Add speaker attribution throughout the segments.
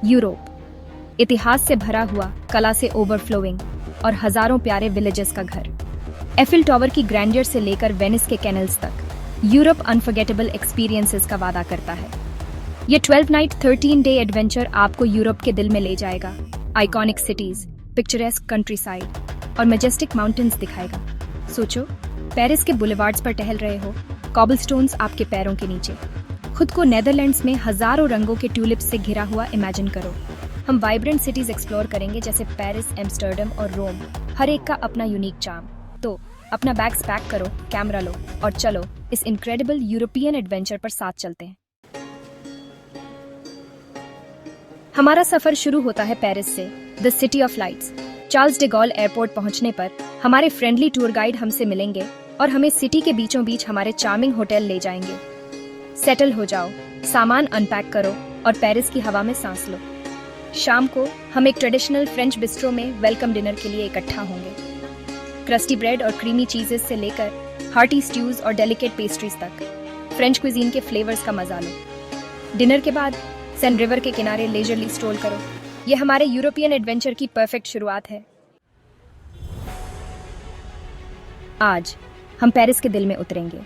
Speaker 1: Europe, इतिहास से भरा हुआ, कला से ओवरफ्लोइंग और हजारों प्यारे विलेजेस का घर। एफिल टावर की ग्रैंडियर से लेकर वेनिस के कैनल्स तक, यूरोप अनफॉरगेटेबल एक्सपीरियंसेस का वादा करता है। ये 12 नाइट 13 डे एडवेंचर आपको यूरोप के दिल में ले जाएगा, iconic cities, picturesque country side और मैजेस्टिक माउंटेन्स दिखाएगा। सोचो, पेरिस के बुलेवार्ड्स पर टहल रहे हो, कॉबलस्टोन्स आपके पैरों के नीचे। खुद को नेदरलैंड्स में हजारों रंगों के ट्यूलिप्स से घिरा हुआ इमेजिन करो। हम वाइब्रेंट सिटीज एक्सप्लोर करेंगे जैसे पेरिस, एम्स्टर्डम और रोम, हर एक का अपना यूनिक चार्म। तो अपना बैग्स पैक करो, कैमरा लो और चलो इस इनक्रेडिबल यूरोपियन एडवेंचर पर साथ चलते हैं। हमारा सफर शुरू होता है पेरिस से, the city of lights. Charles de Gaulle airport पहुंचने पर हमारे फ्रेंडली टूर गाइड हमसे मिलेंगे और हमें सिटी के बीचों बीच हमारे चार्मिंग होटल ले जाएंगे। सेटल हो जाओ, सामान अनपैक करो और पेरिस की हवा में सांस लो। शाम को हम एक ट्रेडिशनल फ्रेंच बिस्ट्रो में वेलकम डिनर के लिए इकट्ठा होंगे। क्रस्टी ब्रेड और क्रीमी चीजेस से लेकर हार्टी स्ट्यूज और डेलिकेट पेस्ट्रीज तक फ्रेंच क्विजीन के फ्लेवर्स का मजा लो। डिनर के बाद सेन रिवर के किनारे लेजरली स्ट्रोल करो। ये हमारे यूरोपियन एडवेंचर की परफेक्ट शुरुआत है। आज हम पेरिस के दिल में उतरेंगे।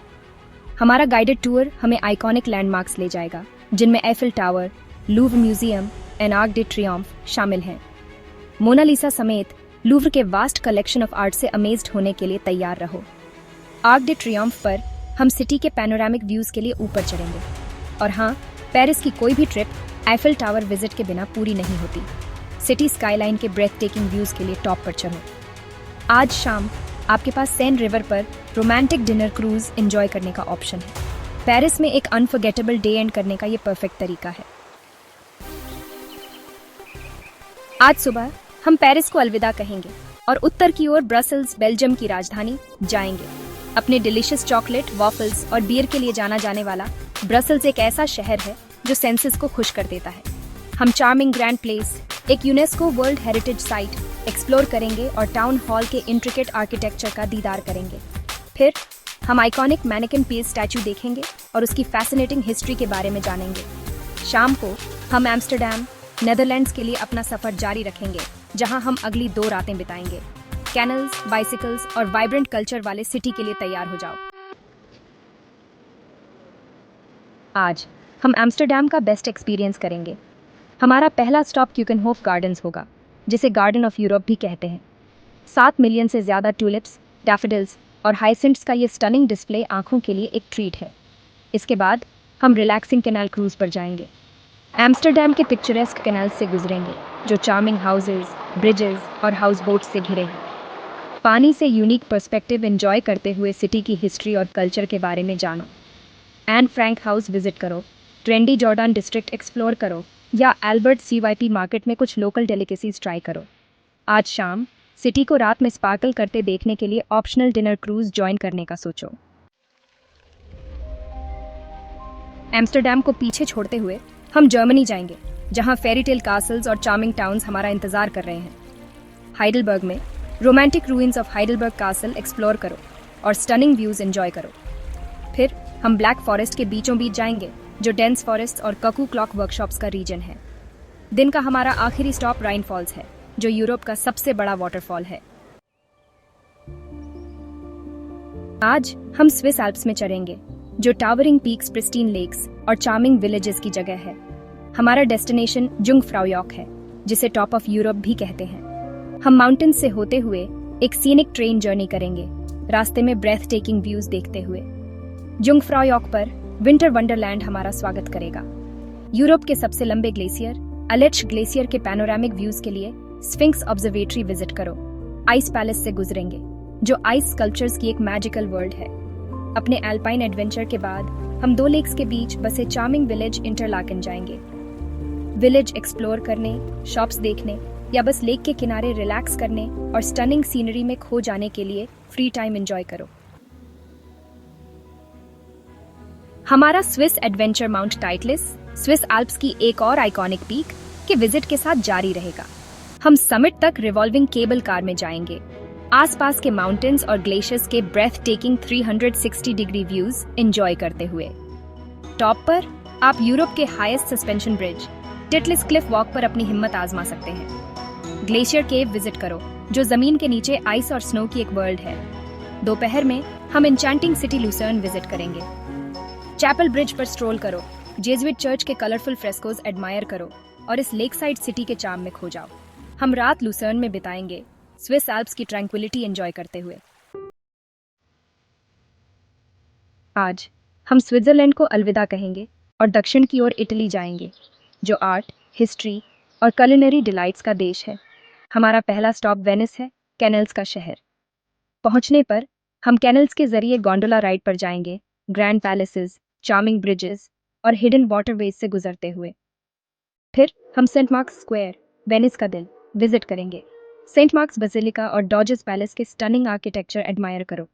Speaker 1: हमारा गाइडेड टूर हमें आइकॉनिक लैंडमार्क्स ले जाएगा, जिनमें Eiffel tower, Louvre museum and arc day Triumph शामिल हैं। मोनालिसा समेत लूव्र के वास्ट कलेक्शन ऑफ आर्ट से अमेज्ड होने के लिए तैयार रहो। आर्क डे ट्रियम्फ पर हम सिटी के पैनोरामिक व्यूज के लिए ऊपर चढ़ेंगे। और हाँ, पेरिस की कोई भी ट्रिप एफिल टावर विजिट के बिना पूरी नहीं होती। सिटी स्काईलाइन के ब्रेथ टेकिंग व्यूज के लिए टॉप पर चढ़ो। आज शाम आपके पास सेन रिवर पर रोमांटिक डिनर क्रूज एंजॉय करने का ऑप्शन है। पेरिस में एक अनफॉरगेटेबल डे एंड करने का ये परफेक्ट तरीका है। आज सुबह हम पेरिस को अलविदा कहेंगे और उत्तर की ओर ब्रसेल्स, बेल्जियम की राजधानी, जाएंगे। अपने डिलीशियस चॉकलेट, वॉफल्स और बियर के लिए जाना जाने वाला ब्रसेल्स एक ऐसा शहर है जो सेंसेस को खुश कर देता है। हम चार्मिंग ग्रैंड प्लेस, एक UNESCO world heritage site explore करेंगे और टाउन हॉल के इंट्रिकेट आर्किटेक्चर का दीदार करेंगे। फिर हम आइकॉनिक मैनेकिन पीस स्टैचू देखेंगे और उसकी फैसिनेटिंग हिस्ट्री के बारे में जानेंगे। शाम को हम एम्स्टर्डम, नेदरलैंड्स के लिए अपना सफर जारी रखेंगे, जहां हम अगली 2 रातें बिताएंगे। कैनल्स, बाइसिकल्स और वाइब्रेंट कल्चर वाले सिटी के लिए तैयार हो जाओ। आज हम एम्स्टर्डम का बेस्ट एक्सपीरियंस करेंगे। हमारा पहला स्टॉप क्यूकेनहोफ गार्डन्स होगा, जिसे गार्डन ऑफ यूरोप भी कहते हैं। 7 मिलियन से ज़्यादा ट्यूलिप्स, डैफोडिल्स और हाइसिंट्स का ये स्टनिंग डिस्प्ले आंखों के लिए एक ट्रीट है। इसके बाद हम रिलैक्सिंग कैनाल क्रूज पर जाएंगे। एम्स्टर्डम के पिक्चरेस्क कैनाल्स से गुजरेंगे, जो चार्मिंग हाउसेज, ब्रिजेस और हाउस बोट्स से घिरे हैं। पानी से यूनिक पर्सपेक्टिव एंजॉय करते हुए सिटी की हिस्ट्री और कल्चर के बारे में जानो। एन फ्रैंक हाउस विजिट करो, ट्रेंडी जॉर्डान डिस्ट्रिक्ट एक्सप्लोर करो या एल्बर्ट CYP मार्केट में कुछ लोकल डेलिकेसीज ट्राई करो। आज शाम सिटी को रात में स्पार्कल करते देखने के लिए ऑप्शनल डिनर क्रूज ज्वाइन करने का सोचो। एम्स्टर्डम को पीछे छोड़ते हुए हम जर्मनी जाएंगे, जहां फेरीटेल कासल्स और चार्मिंग टाउन्स हमारा इंतजार कर रहे हैं। हाइडलबर्ग में romantic ruins of Heidelberg castle explore करो और स्टनिंग व्यूज एंजॉय करो। फिर हम ब्लैक फॉरेस्ट के बीचों बीच जाएंगे, जो डेंस फॉरेस्ट और ककू क्लॉक वर्कशॉप्स का रीजन है। दिन का हमारा आखिरी स्टॉप राइन फॉल्स है, जो यूरोप का सबसे बड़ा वाटरफॉल है। आज हम स्विस एल्प्स में चढ़ेंगे, जो टावरिंग पीक्स, प्रिस्टीन लेक्स और चार्मिंग विलेजेस की जगह है। हमारा डेस्टिनेशन जुंगफ्राउयॉक है, जिसे टॉप ऑफ यूरोप भी कहते हैं। हम माउंटेन्स से होते हुए एक सीनिक ट्रेन जर्नी करेंगे, रास्ते में ब्रेथ टेकिंग व्यूज देखते हुए। जुंगफ्राउयॉक पर विंटर वंडरलैंड हमारा स्वागत करेगा। यूरोप के सबसे लंबे ग्लेशियर, अलेच ग्लेशियर के पैनोरामिक व्यूज के लिए स्फिंक्स ऑब्जर्वेटरी विजिट करो। आइस पैलेस से गुजरेंगे, जो आइस स्कल्पचर्स की एक मैजिकल वर्ल्ड है। अपने एल्पाइन एडवेंचर के बाद हम 2 लेक्स के बीच बसे चार्मिंग विलेज इंटरलाकेन जाएंगे। विलेज एक्सप्लोर करने, शॉप्स देखने या बस लेक के किनारे रिलैक्स करने और स्टनिंग सीनरी में खो जाने के लिए फ्री टाइम एंजॉय करो। हमारा Swiss adventure Mount Titlis, Swiss Alps की एक और आइकॉनिक पीक के विजिट के साथ जारी रहेगा। हम समिट तक रिवॉल्विंग केबल कार में जाएंगे, आसपास के माउंटेन्स और ग्लेशियर्स के breath taking 360 degree views enjoy करते हुए। टॉप पर आप यूरोप के highest suspension bridge, Titlis cliff walk पर अपनी हिम्मत आजमा सकते हैं। ग्लेशियर केव विजिट करो, जो जमीन के नीचे आइस और स्नो की एक वर्ल्ड है। दोपहर में हम एन्चेंटिंग सिटी लुसर्न विजिट करेंगे। चैपल ब्रिज पर स्ट्रोल करो, जेजुइट चर्च के कलरफुल फ्रेस्कोज एडमायर करो और इस लेक साइड सिटी के चार्म में खो जाओ। हम रात लुसर्न में बिताएंगे, स्विस एल्प्स की ट्रैंक्विलिटी एंजॉय करते हुए। आज हम स्विट्जरलैंड को अलविदा कहेंगे और दक्षिण की ओर इटली जाएंगे, जो आर्ट, हिस्ट्री और culinary डिलाइट्स का देश है। हमारा पहला स्टॉप वेनिस है, कैनल्स का शहर। पहुंचने पर हम कैनल्स के जरिए गोंडोला राइड पर जाएंगे, ग्रैंड पैलेसेस, चार्मिंग ब्रिजेस और हिडन वाटरवेज से गुजरते हुए। फिर हम सेंट मार्क्स स्क्वायर, वेनिस का दिल, विजिट करेंगे। सेंट मार्क्स बेसिलिका और डॉजेस पैलेस के स्टनिंग आर्किटेक्चर एडमायर करो।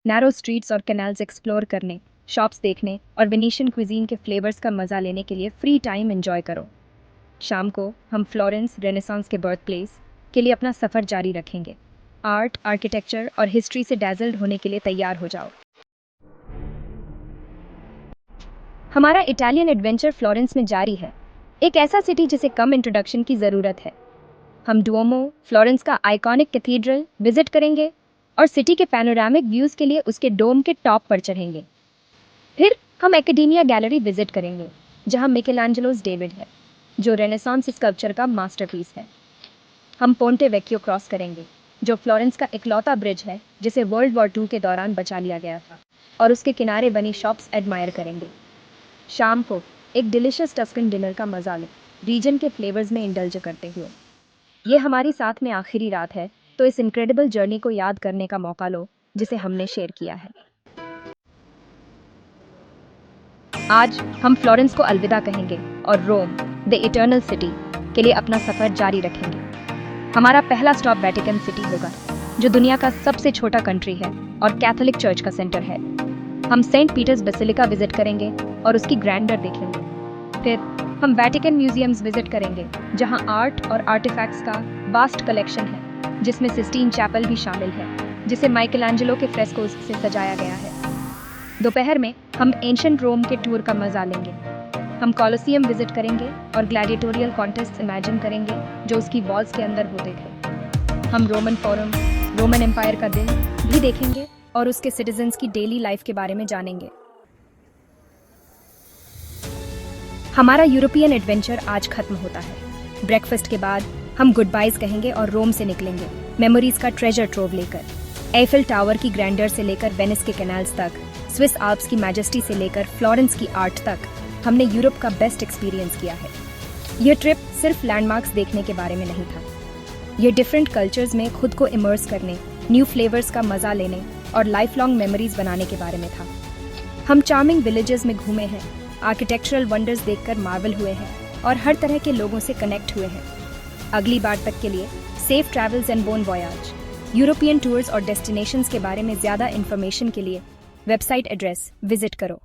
Speaker 1: नैरो स्ट्रीट्स और कैनाल्स एक्सप्लोर करने, शॉप्स देखने और वेनिशियन क्विजीन के फ्लेवर्स का मजा लेने के लिए फ्री टाइम एंजॉय करो। शाम को हम फ्लोरेंस, रेनेसांस के बर्थ प्लेस के लिए अपना सफर जारी रखेंगे। आर्ट, आर्किटेक्चर और हिस्ट्री से डैजल्ड होने के लिए तैयार हो जाओ। हमारा इटालियन एडवेंचर फ्लोरेंस में जारी है, एक ऐसा सिटी जिसे कम इंट्रोडक्शन की ज़रूरत है। हम डुओमो, फ्लोरेंस का आइकॉनिक कैथीड्रल विजिट करेंगे और सिटी के पैनोरामिक व्यूज़ के लिए उसके डोम के टॉप पर चढ़ेंगे। फिर हम एकेडेमिया गैलरी विजिट करेंगे, जहां मिकेलांजेलोस डेविड है, जो रेनेसांस स्कल्पचर का मास्टरपीस है। हम पोंटे वेक्कियो क्रॉस करेंगे, जो फ्लोरेंस का इकलौता ब्रिज है जिसे वर्ल्ड वॉर II के दौरान बचा लिया गया था, और उसके किनारे बनी शॉप्स एडमायर करेंगे। शाम को एक डिलिशियस टस्कन डिनर का मजा लें, रीजन के फ्लेवर्स में इंडल्ज करते हुए। ये हमारी साथ में आखिरी रात है, तो इस इनक्रेडिबल जर्नी को याद करने का मौका लो जिसे हमने शेयर किया है। आज हम फ्लोरेंस को अलविदा कहेंगे और रोम, द इटर्नल सिटी, के लिए अपना सफर जारी रखेंगे। हमारा पहला स्टॉप वेटिकन सिटी होगा, जो दुनिया का सबसे छोटा कंट्री है और कैथोलिक चर्च का सेंटर है। हम सेंट पीटर्स बेसिलिका विजिट करेंगे और उसकी ग्रैंडर देखेंगे। फिर हम वेटिकन म्यूजियम्स विजिट करेंगे, जहां आर्ट और आर्टिफैक्ट्स का वास्ट कलेक्शन है, जिसमें सिस्टीन चैपल भी शामिल है, जिसे माइकलैंजेलो के फ्रेस्कोस से सजाया गया है। दोपहर में हम एंशिएंट रोम के टूर का मजा लेंगे। हम कॉलोसियम विजिट करेंगे और ग्लैडिएटोरियल कॉन्टेस्ट इमेजिन करेंगे, जो उसकी वॉल्स के अंदर होते थे। हम रोमन फोरम, रोमन एम्पायर का दिन भी देखेंगे और उसके सिटीजन्स की डेली लाइफ के बारे में जानेंगे। हमारा यूरोपियन एडवेंचर आज खत्म होता है। ब्रेकफास्ट के बाद हम गुड बाइज कहेंगे और रोम से निकलेंगे, मेमोरीज का ट्रेजर ट्रोव लेकर। एफिल टावर की ग्रैंडर से लेकर वेनिस के कैनाल्स तक, स्विस आल्प्स की मैजेस्टी से लेकर फ्लोरेंस की आर्ट तक, हमने यूरोप का बेस्ट एक्सपीरियंस किया है। यह ट्रिप सिर्फ लैंडमार्क्स देखने के बारे में नहीं था, यह डिफरेंट कल्चर्स में खुद को इमर्स करने, न्यू फ्लेवर्स का मजा लेने और लाइफ लॉन्ग मेमोरीज बनाने के बारे में था। हम चार्मिंग विलेजेस में घूमे हैं, आर्किटेक्चरल वंडर्स देखकर मार्वल हुए हैं और हर तरह के लोगों से कनेक्ट हुए हैं। अगली बार तक के लिए safe travels and bon voyage. European tours और डेस्टिनेशंस के बारे में ज़्यादा इन्फॉर्मेशन के लिए वेबसाइट एड्रेस विजिट करो।